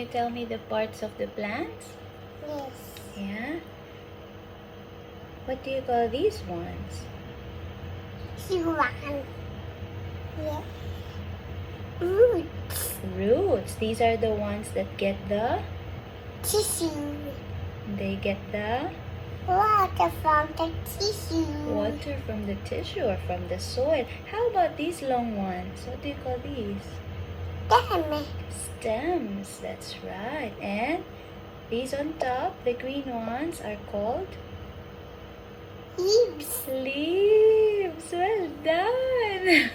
you tell me the parts of the plants? Yes. Yeah. What do you call these ones? One. Yes. Roots. Roots. These are the ones that get the... Tissue. They get the Water from the tissue. water from the tissue or from the soil. How about these long ones? What do you call these? Stem. Stems. That's right. And these on top, the green ones, are called Leaves. leaves. Well done.